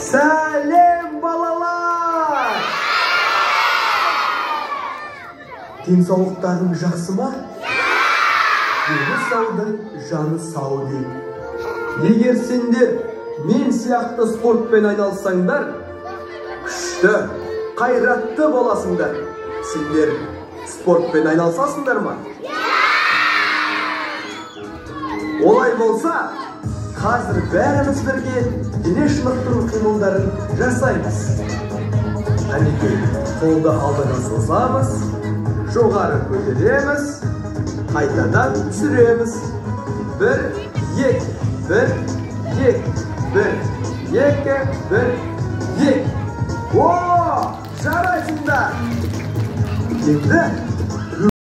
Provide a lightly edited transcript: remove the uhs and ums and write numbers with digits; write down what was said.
Сәлем балалар! Денсаулықтарың жақсы ма? Дені саудың жаны сау дейді. Егер сендер мен сияқты спортпен айналсаңдар, күшті, қайратты боласыңдар. Сендер спортпен айналсасыңдар ма? Олай болса, қазір бәріміз бірге дене шынықтыру қимылдарын жасаймыз. Әнекей, қолды алдыға созамыз, жоғары көтереміз, қайтадан түсіреміз. 1, 2, 1, 2, 1, 2, 1, 2. О, жарайсыңдар! Енді